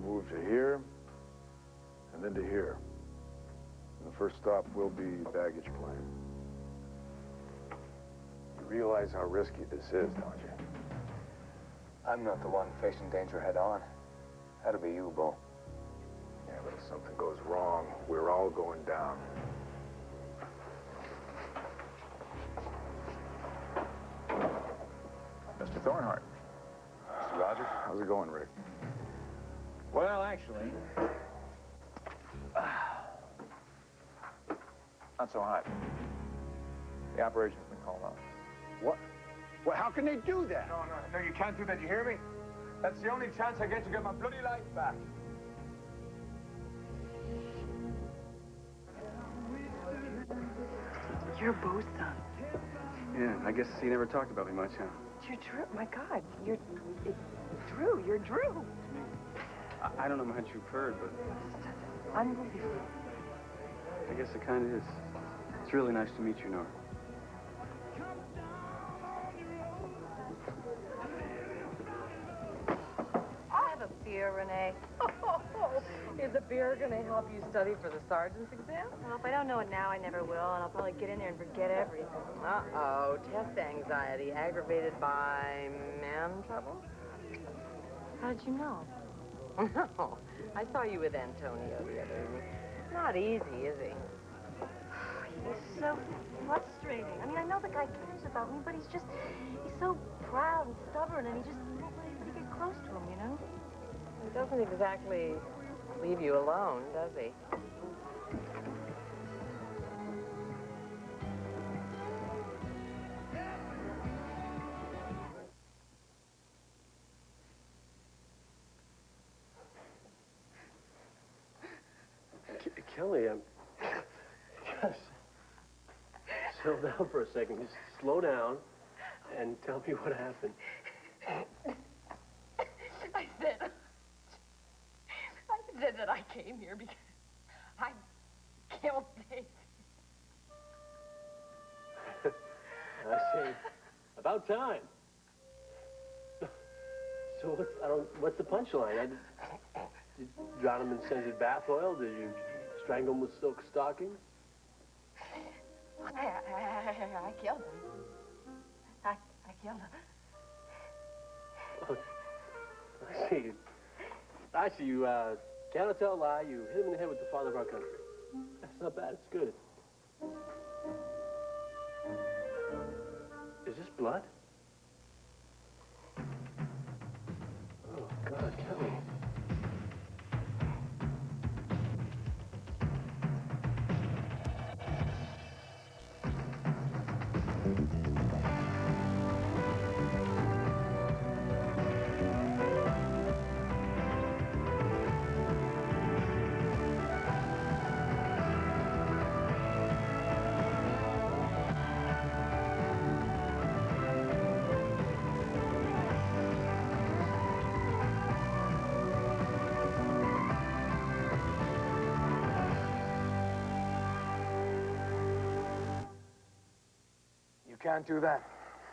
move to here, and then to here. And the first stop will be baggage claim. You realize how risky this is, don't you? I'm not the one facing danger head on. That'll be you, Bo. Yeah, but if something goes wrong, we're all going down. Mr. Thornhart. Mr. Rogers, how's it going, Rick? Well, actually, not so hot. The operation's been called off. What? Well, how can they do that? No, you can't do that, you hear me? That's the only chance I get to get my bloody life back. You're Bo's son. Yeah, I guess he never talked about me much, huh? You're Drew. My God, you're Drew. You're Drew. I don't know how much you've heard, but Unbelievable. I guess it kind of is. It's really nice to meet you, Nora. Have a beer, Renee. Is a beer going to help you study for the sergeant's exam? Well, if I don't know it now, I never will, and I'll probably get in there and forget everything. Uh-oh, test anxiety aggravated by man trouble? How did you know? No, I saw you with Antonio the other evening. Not easy, is he? He's so frustrating. I mean, I know the guy cares about me, but he's so proud and stubborn, and he just won't let anybody get close to him, you know? He doesn't exactly leave you alone, does he? Kelly, just settle down for a second. Just slow down and tell me what happened. I said that I came here because I killed Dave. I see. About time. So what's the punchline? Did you drown him in scented bath oil? Did you strangle him with silk stockings? I killed him. I killed him. Oh, I see. You cannot tell a lie. You hit him in the head with the father of our country. That's not bad. It's good. Is this blood? Oh, God, Kelly. You can't do that.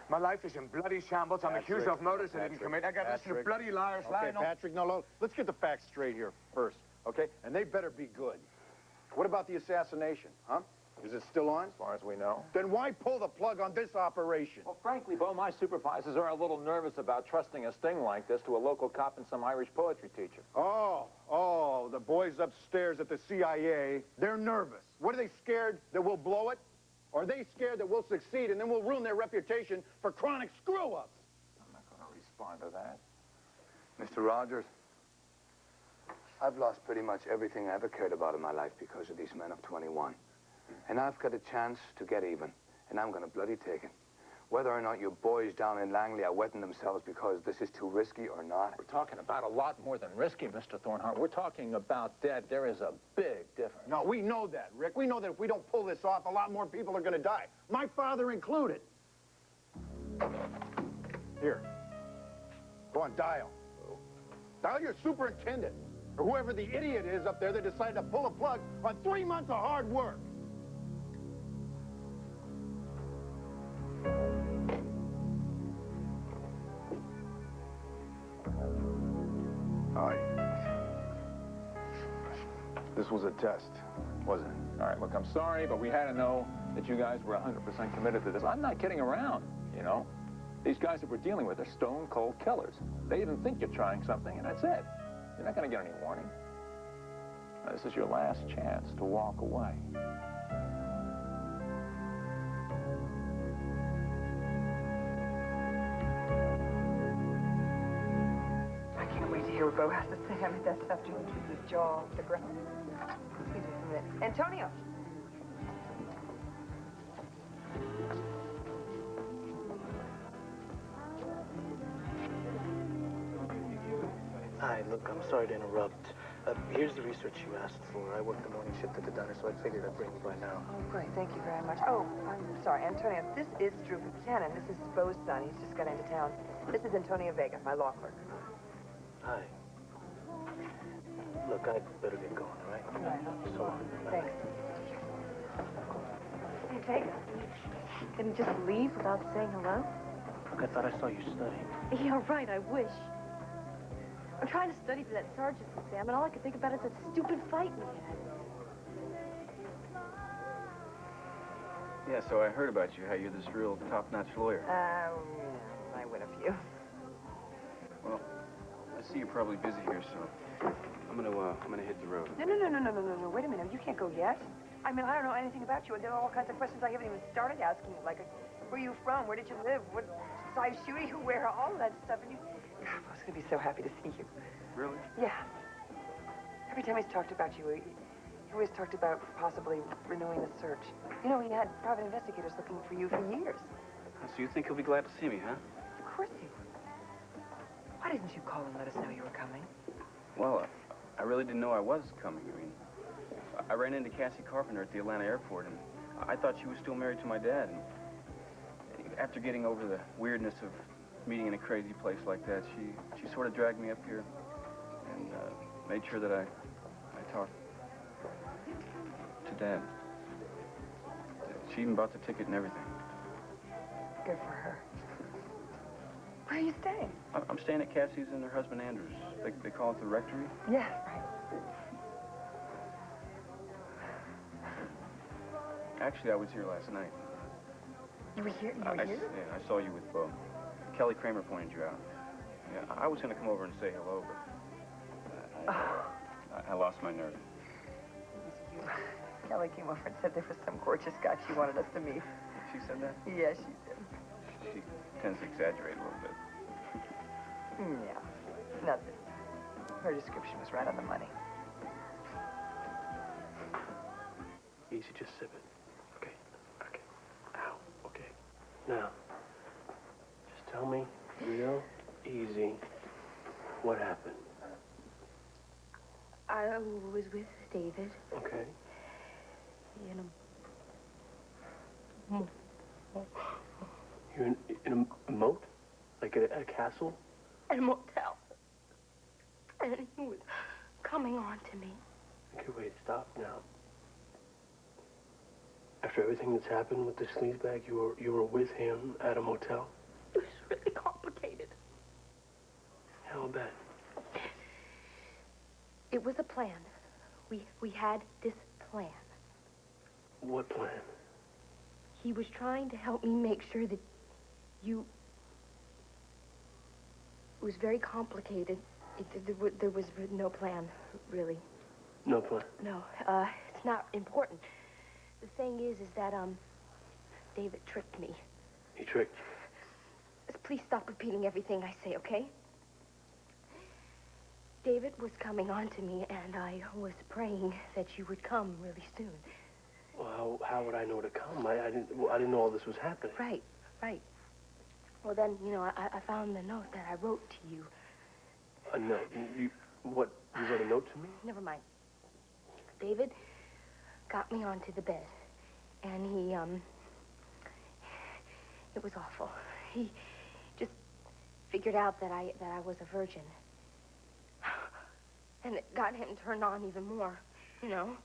My life is in bloody shambles. I'm accused of murders I didn't commit. I got this to bloody liars lying on... Patrick, no, let's get the facts straight here first, okay? And they better be good. What about the assassination, huh? Is it still on? As far as we know. Then why pull the plug on this operation? Well, frankly, Bo, my supervisors are a little nervous about trusting a sting like this to a local cop and some Irish poetry teacher. Oh, the boys upstairs at the CIA, they're nervous. What are they scared that we'll blow it? Or are they scared that we'll succeed and then we'll ruin their reputation for chronic screw-ups? I'm not going to respond to that. Mr. Rogers, I've lost pretty much everything I ever cared about in my life because of these men of 21. And I've got a chance to get even, and I'm going to bloody take it. Whether or not your boys down in Langley are wetting themselves because this is too risky or not. We're talking about a lot more than risky, Mr. Thornhart. We're talking about dead. There is a big difference. No, we know that, Rick. We know that if we don't pull this off, a lot more people are going to die. My father included. Here. Go on, dial. Dial your superintendent, or whoever the idiot is up there that decided to pull a plug on 3 months of hard work. This was a test, wasn't it? All right, look, I'm sorry, but we had to know that you guys were 100% committed to this. I'm not kidding around, you know? These guys that we're dealing with are stone-cold killers. They even think you're trying something, and that's it. You're not going to get any warning. Now, this is your last chance to walk away. I can't wait to hear what Bo has to say. I mean, that's after he keeps his jaw off the ground. Excuse me for a minute. Antonio! Hi, look, I'm sorry to interrupt. Here's the research you asked for. I work the morning shift at the diner, so I figured I'd bring you by now. Oh, great. Thank you very much. Oh, I'm sorry, Antonio. This is Drew Buchanan. This is Bo's son. He's just got into town. This is Antonio Vega, my law clerk. Hi. Look, I'd better get going, all right? All right. So long. Thanks. Hey, Vega. Can you just leave without saying hello? Look, I thought I saw you studying. Yeah, right. I wish. I'm trying to study for that sergeant's exam, and all I can think about is that stupid fight we had. Yeah, so I heard about you, how you're this real top-notch lawyer. I win a few. Well, I see you're probably busy here, so I'm gonna hit the road. No. Wait a minute. You can't go yet. I mean, I don't know anything about you, and there are all kinds of questions I haven't even started asking you, like, where are you from? Where did you live? What size shoe do you wear? All of that stuff, and you... I was going to be so happy to see you. Really? Yeah. Every time he's talked about you, he always talked about possibly renewing the search. You know, he had private investigators looking for you for years. So you think he'll be glad to see me, huh? Of course he would. Why didn't you call and let us know you were coming? Well, I really didn't know I was coming. I mean, I ran into Cassie Carpenter at the Atlanta airport, and I thought she was still married to my dad. And after getting over the weirdness of meeting in a crazy place like that, she sort of dragged me up here and made sure that I talked to Dad. She even bought the ticket and everything. Good for her. Where are you staying? I'm staying at Cassie's and her husband Andrew's. They call it the Rectory. Yeah, right. Actually, I was here last night. You were here? You were here? Yeah, I saw you with Bo. Kelly Kramer pointed you out. Yeah, I was going to come over and say hello, but I lost my nerve. It was you. Kelly came over and said there was some gorgeous guy she wanted us to meet. She said that? Yeah, she did. She tends to exaggerate a little bit. Yeah, nothing. Her description was right on the money. Easy, just sip it. Okay. Ow, okay. Now, just tell me real easy what happened. I was with David. Okay. You're in a moat? Like a castle? At a motel. And he was coming on to me. Okay, wait, stop now. After everything that's happened with the sleazebag, you were with him at a motel? It was really complicated. How bad? It was a plan. We had this plan. What plan? He was trying to help me make sure that you... It was very complicated. There was no plan, really. No plan? No, it's not important. The thing is that, David tricked me. He tricked you? Please stop repeating everything I say, okay? David was coming on to me, and I was praying that you would come really soon. Well, how would I know to come? I didn't know all this was happening. Right. Well, then, you know, I found the note that I wrote to you. A note? You wrote a note to me? Never mind. David got me onto the bed, and he, it was awful. He just figured out that I was a virgin. And it got him turned on even more, you know?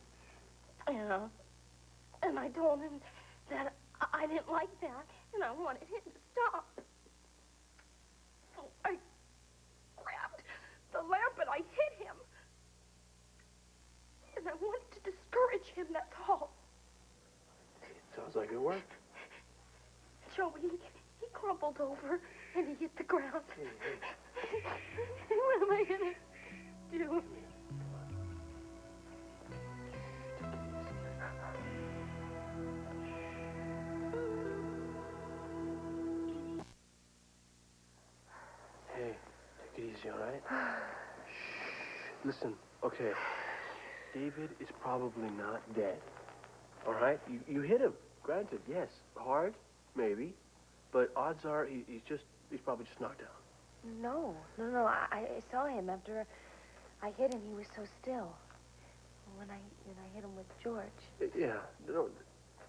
And I told him that I didn't like that, and I wanted him to stop. So I grabbed the lamp and I hit him. And I he crumpled over and he hit the ground. What am I gonna do? Hey, take it easy, all right? Shh. Listen, okay. David is probably not dead. All right? You hit him. Granted, yes. Hard, maybe. But odds are he's probably just knocked out. No. I saw him after I hit him. He was so still. When I hit him with George. Yeah. No,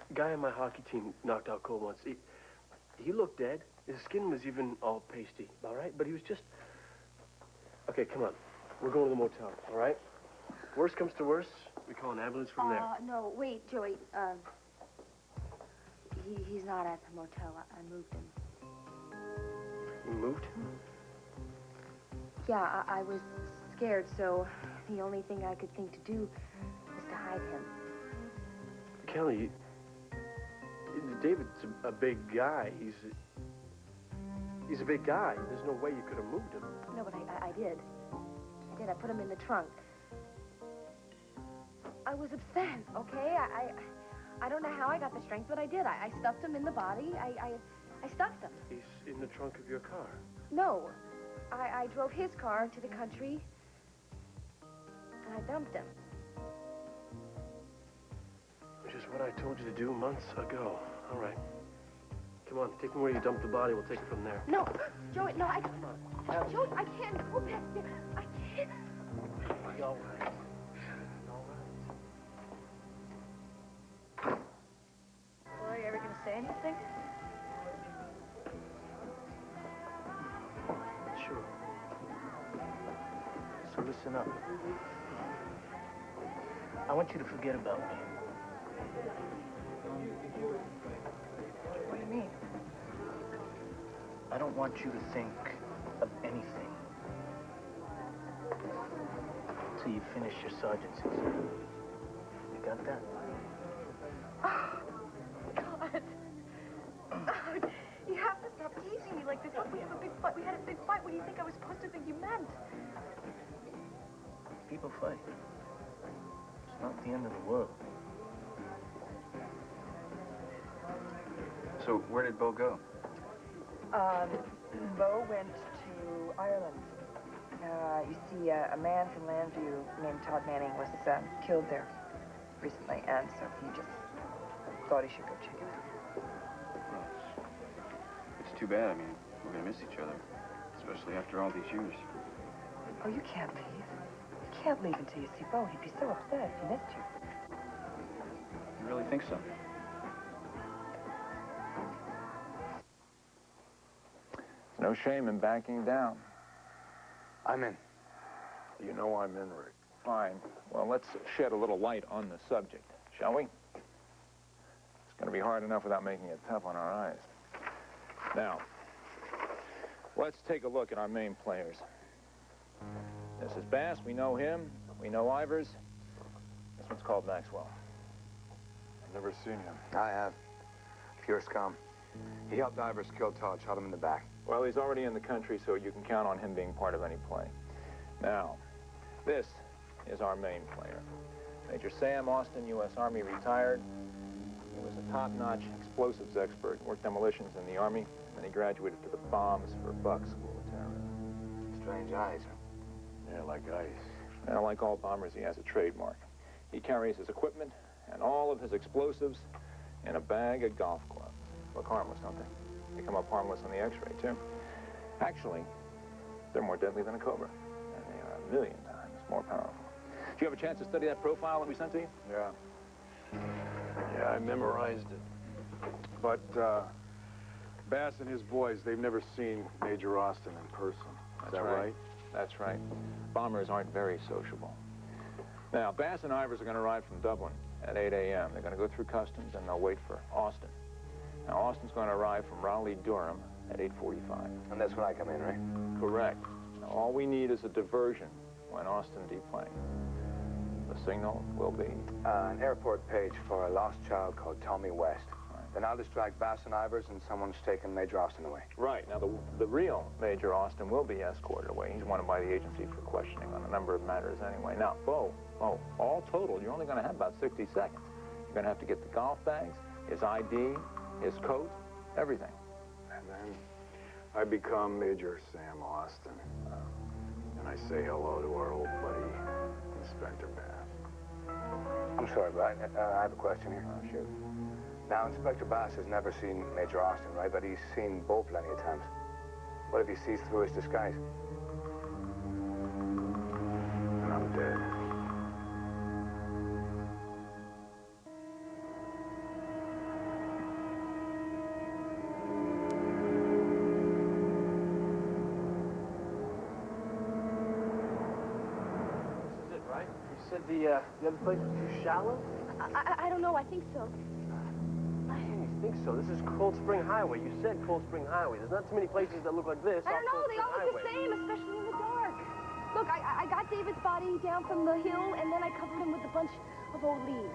the guy on my hockey team knocked out cold once. He looked dead. His skin was even all pasty, all right? But he was just... Okay, come on. We're going to the motel, all right? Worst comes to worst, we call an ambulance from there. No, wait, Joey. He's not at the motel. I moved him. You moved him? Yeah, I was scared, so the only thing I could think to do was to hide him. Kelly, David's a big guy. He's a big guy. There's no way you could have moved him. No, but I did. I put him in the trunk. I was upset, okay? I don't know how I got the strength, but I did. I stuffed him in the body. I stuffed him. He's in the trunk of your car. No. I drove his car to the country, and I dumped him. Which is what I told you to do months ago. All right. Come on, take me where you dumped the body. We'll take it from there. No, Joey, no, Come on. Joey, I can't go back there. I can't. Be all right. Well, are you ever going to say anything? Sure. So listen up. I want you to forget about me. What do you mean? I don't want you to think of anything till you finish your sergeant's exam. You got that? Oh, God. Oh, you have to stop teasing me like this. Look, we have a big fight. We had a big fight. What do you think I was supposed to think you meant? People fight. It's not the end of the world. So where did Bo go? Bo went to Ireland. You see, a man from Landview named Todd Manning was killed there recently, and so he just thought he should go check it out. Well, it's too bad. I mean, we're going to miss each other, especially after all these years. Oh, you can't leave. You can't leave until you see Bo. He'd be so upset if he missed you. You really think so? No shame in backing down. I'm in. You know I'm in, Rick. Fine. Well, let's shed a little light on the subject, shall we? It's going to be hard enough without making it tough on our eyes. Now, let's take a look at our main players. This is Bass. We know him. We know Ivers. This one's called Maxwell. I've never seen him. I have. Pure scum. He helped Ivers kill Todd, shot him in the back. Well, he's already in the country, so you can count on him being part of any play. Now, this is our main player. Major Sam Austin, U.S. Army, retired. He was a top-notch explosives expert, worked demolitions in the Army, and then he graduated to the Bombs for Buck School of Terrorism. Strange eyes, huh? Yeah, like ice. Now, like all bombers, he has a trademark. He carries his equipment and all of his explosives in a bag of golf clubs. Look harmless, don't they? They come up harmless on the X-ray, too. Actually, they're more deadly than a Cobra, and they are 1,000,000 times more powerful. Did you have a chance to study that profile that we sent to you? Yeah. Yeah, I memorized it. But Bass and his boys, they've never seen Major Austin in person. Is that right? That's right. Bombers aren't very sociable. Now, Bass and Ivers are going to arrive from Dublin at 8 a.m. They're going to go through customs, and they'll wait for Austin. Now, Austin's going to arrive from Raleigh-Durham at 8:45. And that's when I come in, right? Correct. Now, all we need is a diversion when Austin deplanes. The signal will be... An airport page for a lost child called Tommy West. Right. Then I'll distract Bass and Ivers, and someone's taken Major Austin away. Right. Now, the real Major Austin will be escorted away. He's wanted by the agency for questioning on a number of matters anyway. Now, Bo, all total, you're only going to have about 60 seconds. You're going to have to get the golf bags, his ID, his coat, everything. And then I become Major Sam Austin. And I say hello to our old buddy, Inspector Bass. I'm sorry, but I have a question here. Shoot. Now, Inspector Bass has never seen Major Austin, right? But he's seen Bo plenty of times. What if he sees through his disguise? And I'm dead. This is it, right? You said the other place was too shallow? I don't know. I think so. I think so. This is Cold Spring Highway. You said Cold Spring Highway. There's not too many places that look like this. I don't know. off Cold They Spring all look the Highway. same, especially in the dark. Look, I got David's body down from the hill, and then I covered him with a bunch of old leaves.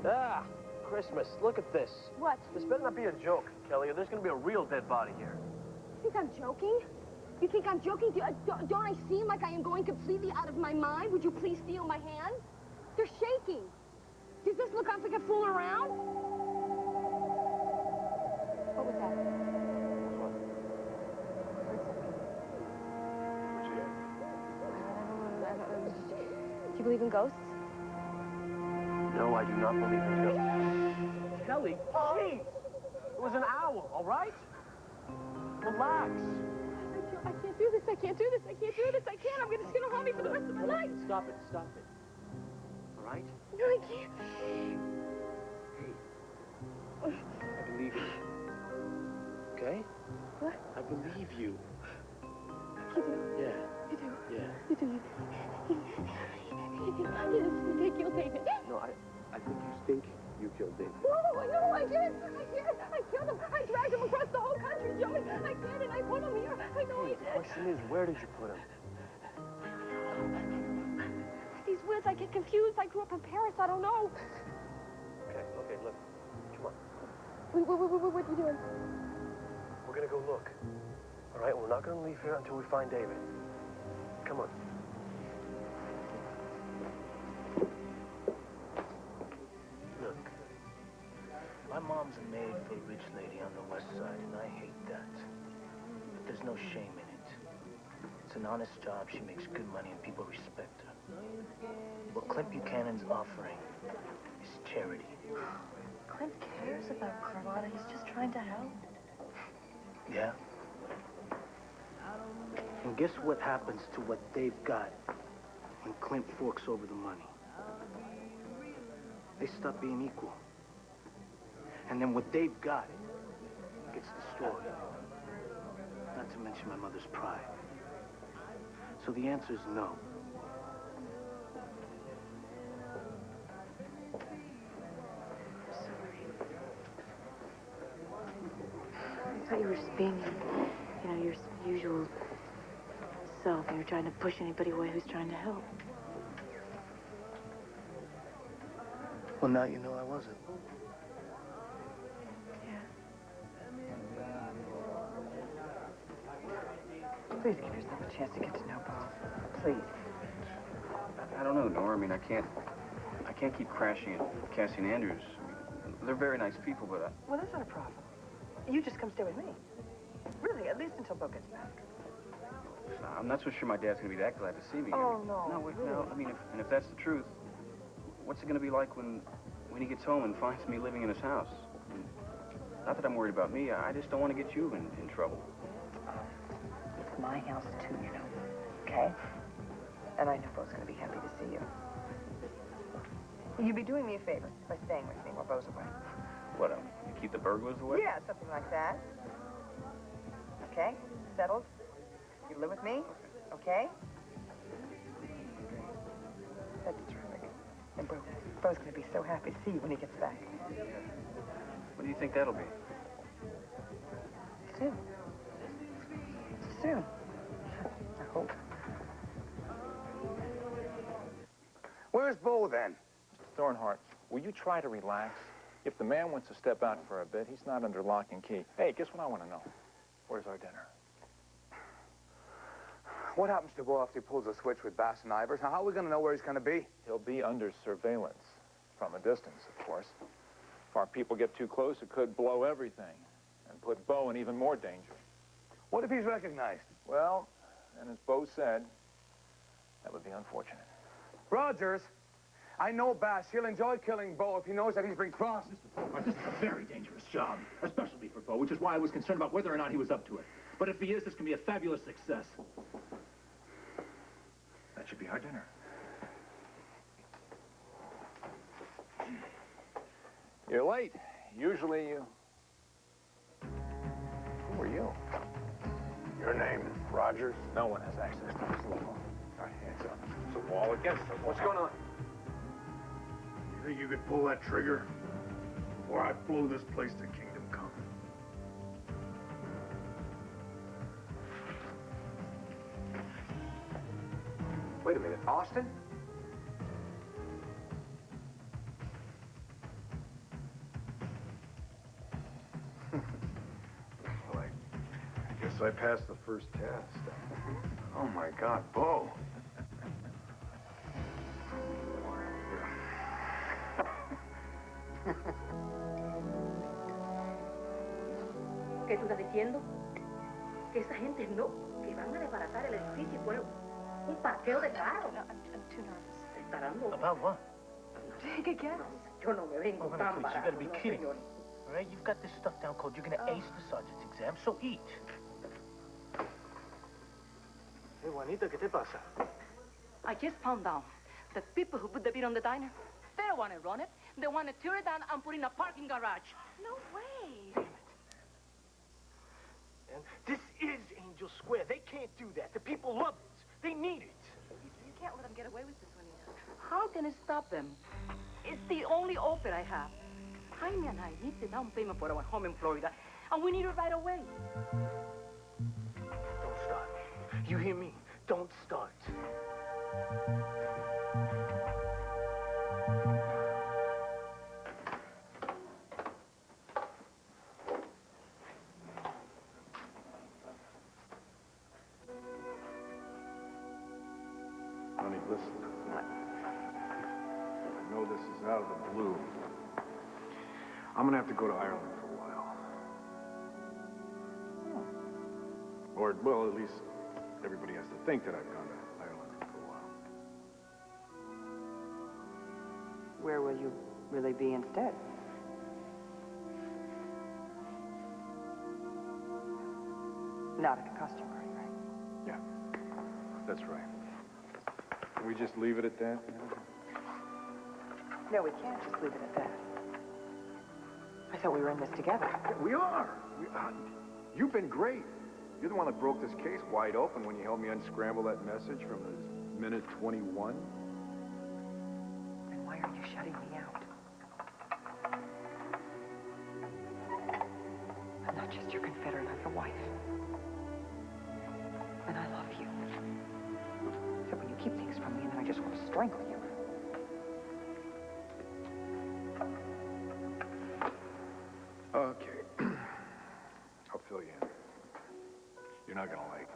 Ah, Christmas. Look at this. What? This better not be a joke, Kelly, or there's going to be a real dead body here. You think I'm joking? You think I'm joking? Don't I seem like I am going completely out of my mind? Would you please feel my hands? They're shaking. Does this look like I'm fooling around? What was that? Do you believe in ghosts? No, I do not believe in ghosts. Kelly, jeez! It was an owl, all right? Relax. I can't do this. I can't do this. I can't do this. I can't. I'm just gonna haunt me for the rest of my life. Stop it. Stop it. All right? No, I can't. I believe you. Okay? What? I believe you. You do? Yeah. You do? Yeah. You do? Yes, they killed David. No, I think you think you killed David. No, I didn't. I killed him. I dragged him across the whole country, Joey. I did, and I put him here. I know I The did. question is, where did you put him? These words, I get confused. I grew up in Paris. I don't know. Okay, look. Come on. What are you doing? We're gonna go look. All right? We're not gonna leave here until we find David. Come on. Look, my mom's a maid for a rich lady on the west side, and I hate that. But there's no shame in it. It's an honest job. She makes good money, and people respect her. What Clint Buchanan's offering is charity. Clint cares about Carlotta. He's just trying to help. Yeah? And guess what happens to what they've got when Clint forks over the money? They stop being equal. And then what they've got gets destroyed. Not to mention my mother's pride. So the answer is no. I thought you were just being, your usual self, and you're trying to push anybody away who's trying to help. Well, now you know I wasn't. Yeah. Please give yourself a chance to get to know Bo. Please. I don't know, Nora. I mean, I can't keep crashing at Cassie and Andrews. I mean, they're very nice people, but Well, that's not a problem. You just come stay with me. Really, at least until Bo gets back. I'm not so sure my dad's going to be that glad to see me. Oh, no, No, wait, really? no. I mean, if that's the truth, what's it going to be like when he gets home and finds me living in his house? I mean, not that I'm worried about me. I just don't want to get you in trouble. It's my house, too, okay? And I know Bo's going to be happy to see you. You'd be doing me a favor by staying with me while Bo's away. What, you keep the burglars away? Yeah, something like that. Okay? Settled? You live with me? Okay? That's terrific. And Bo's going to be so happy to see you when he gets back. When do you think that'll be? Soon. Soon. I hope. Where's Bo, then? Mr. Thornhart, will you try to relax? If the man wants to step out for a bit, he's not under lock and key. Hey, guess what I want to know? Where's our dinner? What happens to Bo after he pulls a switch with Bass and Ivers? Now, how are we going to know where he's going to be? He'll be under surveillance. From a distance, of course. If our people get too close, it could blow everything and put Bo in even more danger. What if he's recognized? Well, and as Bo said, that would be unfortunate. Rogers, I know Bass. He'll enjoy killing Bo if he knows that he's been crossed. Mr. Fulbright, this is a very dangerous job, especially for Bo, which is why I was concerned about whether or not he was up to it. But if he is, this can be a fabulous success. That should be our dinner. You're late. Usually you... Who are you? Your name, Rogers? No one has access to this level. All right, hands up. It's a wall against the wall. What's going on? You think you could pull that trigger? Or I blow this place to kingdom come. Wait a minute, Austin? Well, I guess I passed the first test. Oh my God, Bo. ¿Qué tú estás diciendo? Que esa gente no, que van a desbaratar el edificio y poner un parqueo de carros. No, I'm too nervous. Estarán locos. About what? Take a guess. Yo no me vengo Oh, honey, tan please, you barato, gotta be no, kidding. señor. All right, you've got this stuff down cold. You're gonna ace the sergeant's exam, so eat. Hey, Juanita, ¿qué te pasa? I just found out that people who put the beat on the diner, they don't want to run it. They want to tear it down and put in a parking garage. No way. And this is Angel Square. They can't do that. The people love it. They need it. You can't let them get away with this one, How can I stop them? It's the only offer I have. Jaime and I need the down payment for our home in Florida, and we need it right away. Don't start. You hear me? Don't start. Honey, listen. I know this is out of the blue. I'm gonna have to go to Ireland for a while. Or, well, at least everybody has to think that I've gone to Ireland for a while. Where will you really be instead? Not at a costume party, right? Yeah, that's right. Can we just leave it at that? No, we can't just leave it at that. I thought we were in this together. Yeah, we are. You've been great. You're the one that broke this case wide open when you helped me unscramble that message from the minute 21. And why are you shutting me out? I'm not just your Confederate, I'm your wife. And I love you. So when you keep things from me, then I just want to strangle you. Okay. I'll fill you in. You're not gonna like it.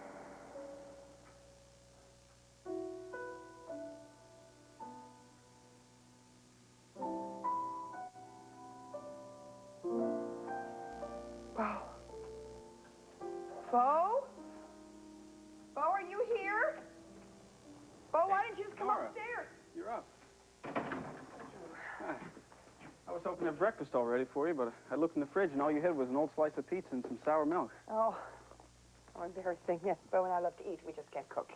Bo? Bo? Bo, are you here? Bo, why didn't you just come Laura. upstairs? You're up. Hi. I was hoping to have breakfast all ready for you, but I looked in the fridge and all you had was an old slice of pizza and some sour milk. Oh, how embarrassing. Yes, Bo and I love to eat. We just can't cook.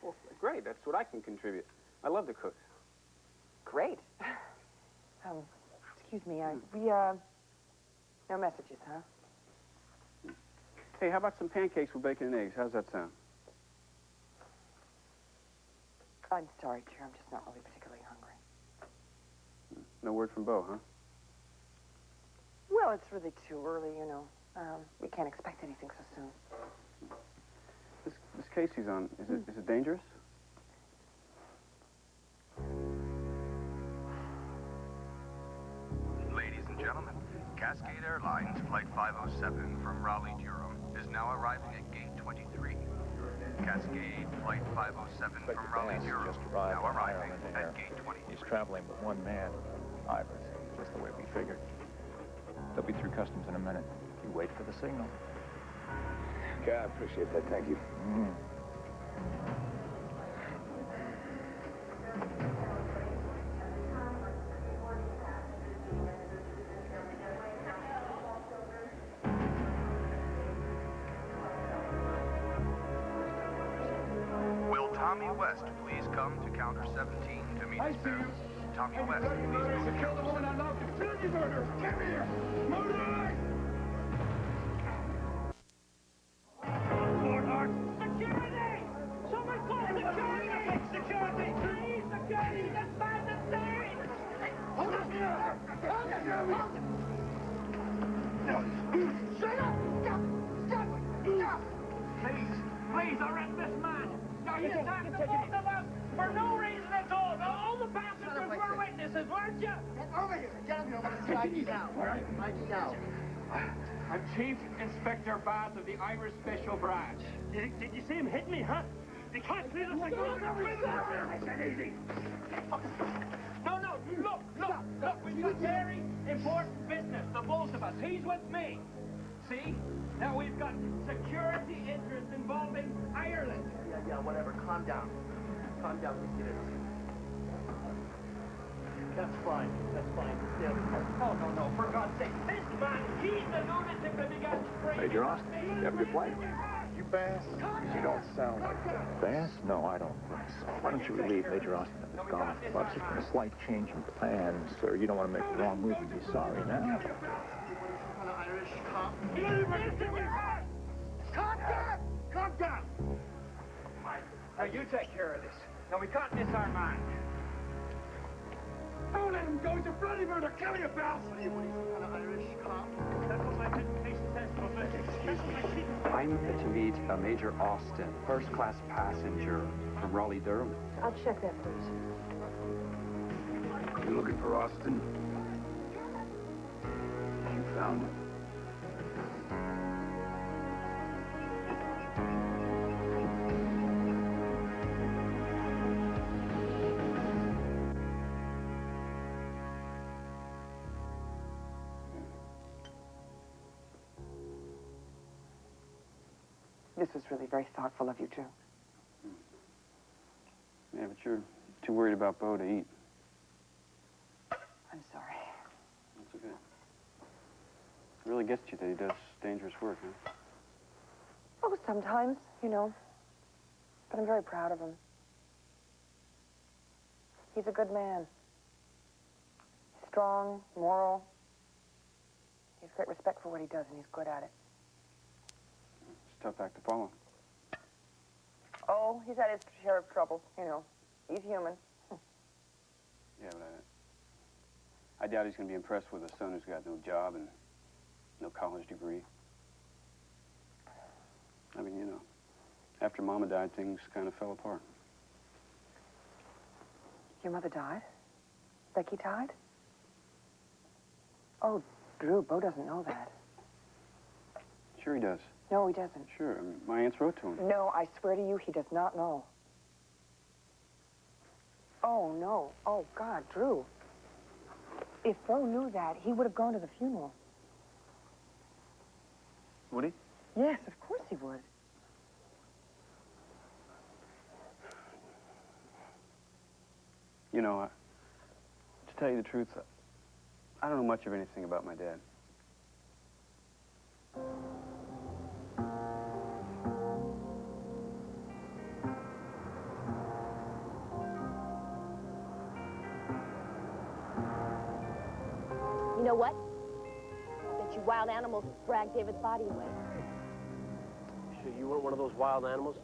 Well, great. That's what I can contribute. I love to cook. Great. Excuse me, no messages, huh? Hey, how about some pancakes with bacon and eggs? How's that sound? I'm sorry, dear. I'm just not really particularly hungry. No word from Bo, huh? Well, it's really too early, you know. We can't expect anything so soon. This case he's on, is it dangerous? Ladies and Cascade Airlines Flight 507 from Raleigh-Durham is now arriving at Gate 23. Cascade Flight 507 from Raleigh-Durham just arrived now on arriving Ireland at Air. Gate 23. He's traveling with one man, Ivers, just the way we figured. They'll be through customs in a minute. You wait for the signal. Okay, I appreciate that. Thank you. Will Tommy West please come to counter 17 to meet his parents? Tommy West, please go to counter 17. Come here! Murder! Security! Someone call security! Security! Please, security! Let's find the thing! Hold on! Hold on! Shut up! Stop! Stop! Stop! Please, arrest this man! Now, you attacked the both of us for no reason at all! All the passengers were witnesses, weren't you? Get over here! Get over here! I'm going to slide you down. All right? Slide you down. I'm Chief Inspector Bass of the Irish Special Branch. Did you see him hit me, huh? You can't see the security! No, look, we've got very important business, the both of us. He's with me. See? Now we've got security interests involving Ireland. Yeah, whatever. Calm down. Calm down. We get it. That's fine. Stay up here. Oh, no, for God's sake. This man, he's the lunatic that began spraying. Major Austin, you have a good flight? You Bass? You don't sound like that. Bass? No, I don't think so. Why don't you relieve Major Austin of his golf clubs? There's been a slight change in plans, sir. You don't want to make the wrong move and be sorry now. Irish cop. Calm down! Now you take care of this. Now we can't miss our man. Don't let him go. He's a bloody murder. Kill you, pal. What are you, some kind of Irish cop? That's what my education says, Professor. Excuse me. I'm to meet a Major Austin, first-class passenger from Raleigh-Durham. I'll check that, please. You looking for Austin? You found him. This was really very thoughtful of you, too. Yeah, but you're too worried about Bo to eat. I'm sorry. That's okay. It really gets you that he does dangerous work, huh? Oh, sometimes, you know. But I'm very proud of him. He's a good man. He's strong, moral. He has great respect for what he does, and he's good at it. It's a tough act to follow. Oh, he's had his share of trouble, you know. He's human. Yeah, but I doubt he's going to be impressed with a son who's got no job and no college degree. I mean, you know, after Mama died, things kind of fell apart. Your mother died? Becky died? Oh, Drew, Bo doesn't know that. Sure he does. No, he doesn't. Sure, I mean, my aunts wrote to him. No, I swear to you, he does not know. Oh, no. Oh, God, Drew. If Bo knew that, he would have gone to the funeral. Would he? Yes, of course he would. You know, to tell you the truth, I don't know much of anything about my dad. You know what? I bet you wild animals dragged David's body away. Sure, you weren't one of those wild animals?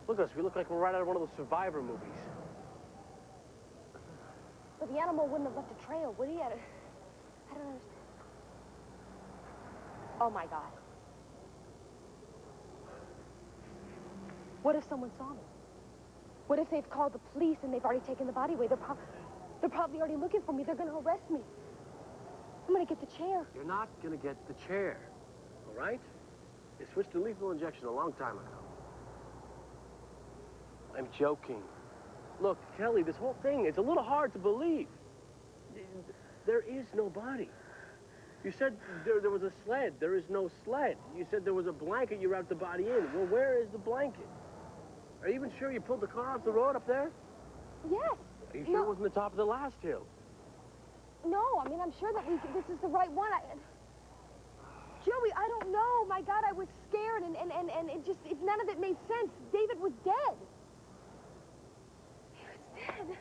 Look at us. We look like we're right out of one of those Survivor movies. But the animal wouldn't have left a trail, would he? I don't understand. Oh, my God. What if someone saw me? What if they've called the police and they've already taken the body away? They're probably already looking for me. They're going to arrest me. I'm gonna get the chair. You're not gonna get the chair, all right? They switched to lethal injection a long time ago. I'm joking. Look, Kelly, this whole thing, it's a little hard to believe. There is no body. You said there was a sled. There is no sled. You said there was a blanket you wrapped the body in. Well, where is the blanket? Are you even sure you pulled the car off the road up there? Yes. Are you sure it wasn't the top of the last hill? No, I mean, I'm sure that this is the right one. Joey, I don't know. My God, I was scared, and none of it made sense. David was dead. He was dead.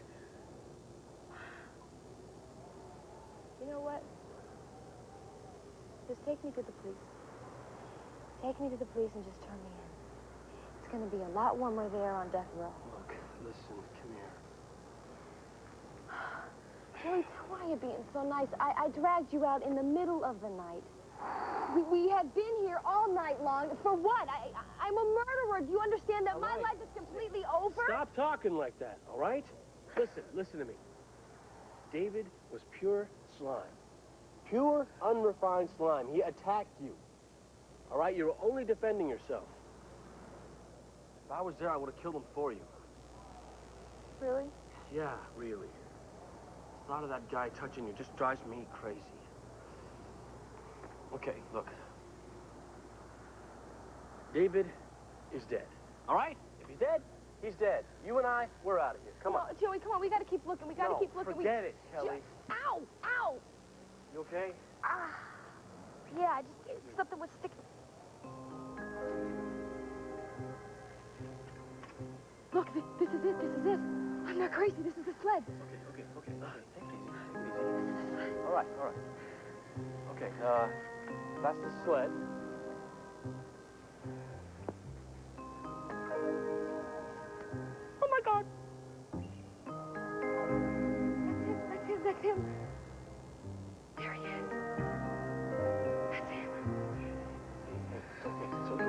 You know what? Just take me to the police. Take me to the police and just turn me in. It's going to be a lot warmer there on death row. Look, listen, come here. Joey, why are you being so nice? I dragged you out in the middle of the night. We had been here all night long. For what? I'm a murderer. Do you understand that my life is completely over? Stop talking like that, all right? Listen to me. David was pure slime. Pure, unrefined slime. He attacked you. All right? You were only defending yourself. If I was there, I would have killed him for you. Really? Yeah, really. The thought of that guy touching you just drives me crazy. Okay, look. David is dead. All right? If he's dead, he's dead. You and I, we're out of here. Come on. Joey, come on. We got to keep looking. We got to keep looking. Forget it, Kelly. Ow! Ow! You okay? Yeah, something was sticking. Look, this is it. This is it. I'm not crazy. This is the sled. Okay. Take it easy. All right. Okay, that's the sled. Oh, my God. That's him. There he is. That's him. It's okay. That's him.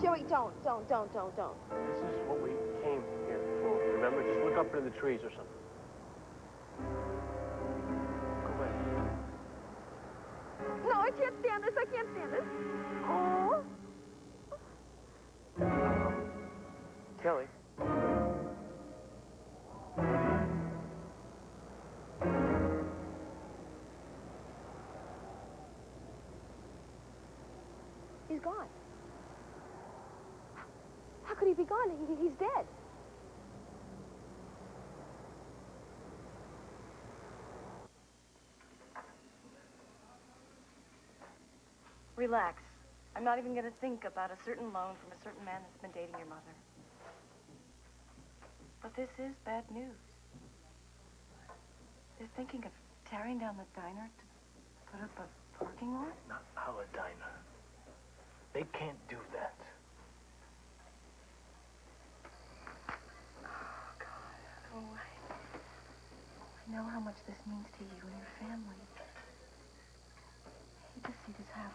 Joey, don't. This is what we came here for. Remember, just look up into the trees or something. Go away. No, I can't stand this. Oh. Kelly. He's gone. How could he be gone? He's dead. Relax. I'm not even going to think about a certain loan from a certain man that's been dating your mother. But this is bad news. They're thinking of tearing down the diner to put up a parking lot? Not our diner. They can't do that. Oh, I know how much this means to you and your family. I hate to see this happen.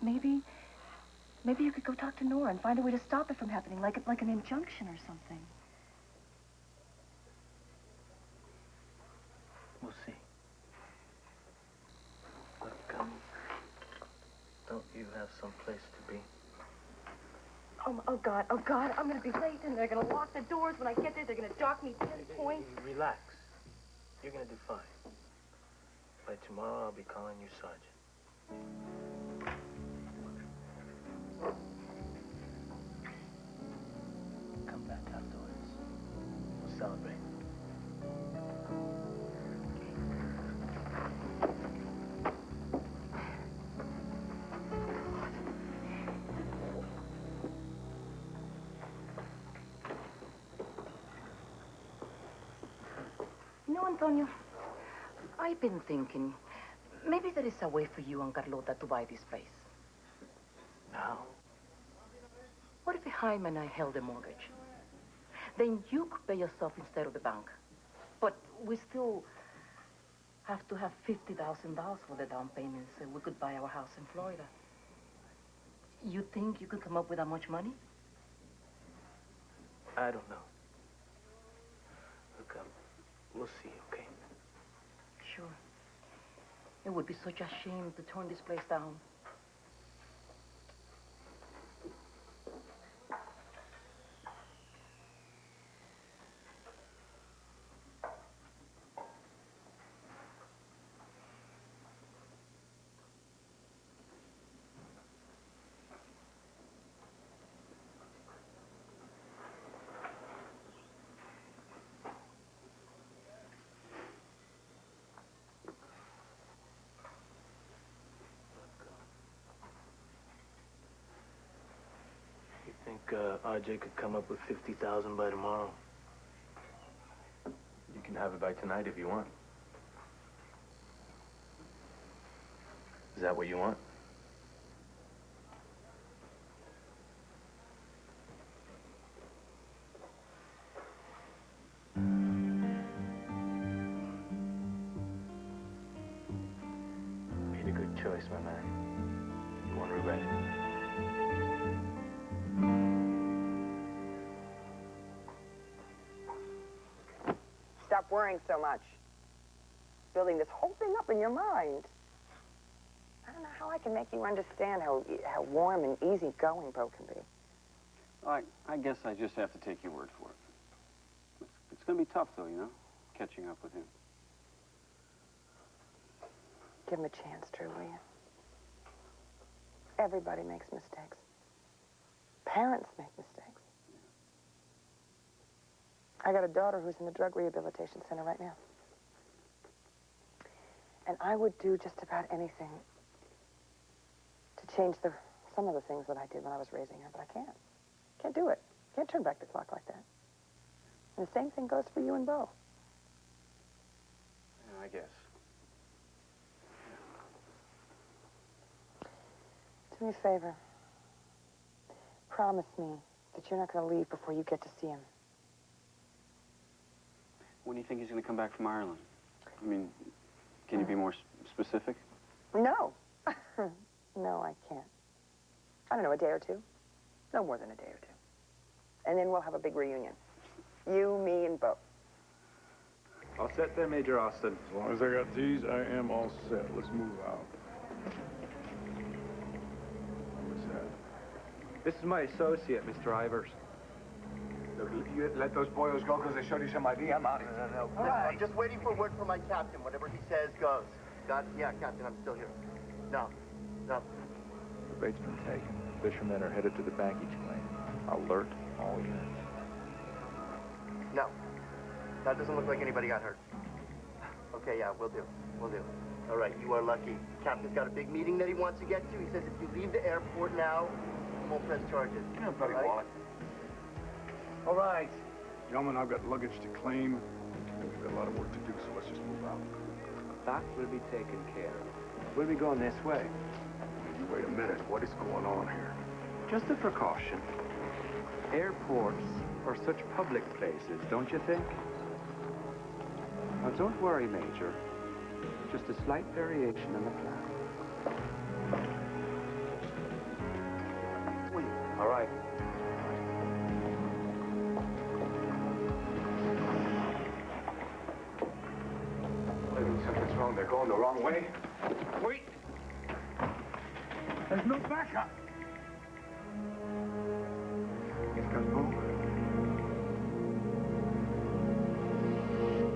Maybe you could go talk to Nora and find a way to stop it from happening, like an injunction or something. We'll see. Look, don't you have some place to be? Oh, God, I'm gonna be late, and they're gonna lock the doors. When I get there, they're gonna dock me 10 points. Relax. You're gonna do fine. By tomorrow, I'll be calling you Sergeant. Come back afterwards. We'll celebrate. You know, Antonio, I've been thinking, maybe there is a way for you and Carlota to buy this place. Now? What if Jaime and I held the mortgage? Then you could pay yourself instead of the bank. But we still have to have $50,000 for the down payment so we could buy our house in Florida. You think you could come up with that much money? I don't know. Look, we'll see, okay? Sure. It would be such a shame to turn this place down. I think RJ could come up with 50,000 by tomorrow. You can have it by tonight if you want. Is that what you want? Made a good choice, my man. You won't regret it. Stop worrying so much. Building this whole thing up in your mind. I don't know how I can make you understand how warm and easygoing Bo can be. I guess I just have to take your word for it. It's going to be tough, though, you know, catching up with him. Give him a chance, Drew, will you? Everybody makes mistakes. Parents make mistakes. I got a daughter who's in the drug rehabilitation center right now. And I would do just about anything to change some of the things that I did when I was raising her, but I can't. Can't do it. Can't turn back the clock like that. And the same thing goes for you and Bo. Yeah, I guess. Do me a favor. Promise me that you're not going to leave before you get to see him. When do you think he's going to come back from Ireland? I mean, can you be more specific? No. No, I can't. I don't know, a day or two. No more than a day or two. And then we'll have a big reunion. You, me, and Bo. All set there, Major Austin. As long as I got these, I am all set. Let's move out. What's that? This is my associate, Mr. Ivers. Look, you let those boyos go because they showed you some ID. I'm out of here. No. Listen, I'm just waiting for word from my captain. Whatever he says goes. Got? Yeah, Captain, I'm still here. No. The bait's been taken. Fishermen are headed to the baggage claim. Alert all units. No. That doesn't look like anybody got hurt. Okay, yeah, we'll do. All right, you are lucky. Captain's got a big meeting that he wants to get to. He says if you leave the airport now, he won't press charges. Give me a bloody wallet. All right. Gentlemen, I've got luggage to claim, and we've got a lot of work to do, so let's just move out. That will be taken care of. We'll be going this way. You wait a minute. What is going on here? Just a precaution. Airports are such public places, don't you think? Now, don't worry, Major. Just a slight variation in the plan. All right. Maybe something's wrong. They're going the wrong way. Wait. There's no backup.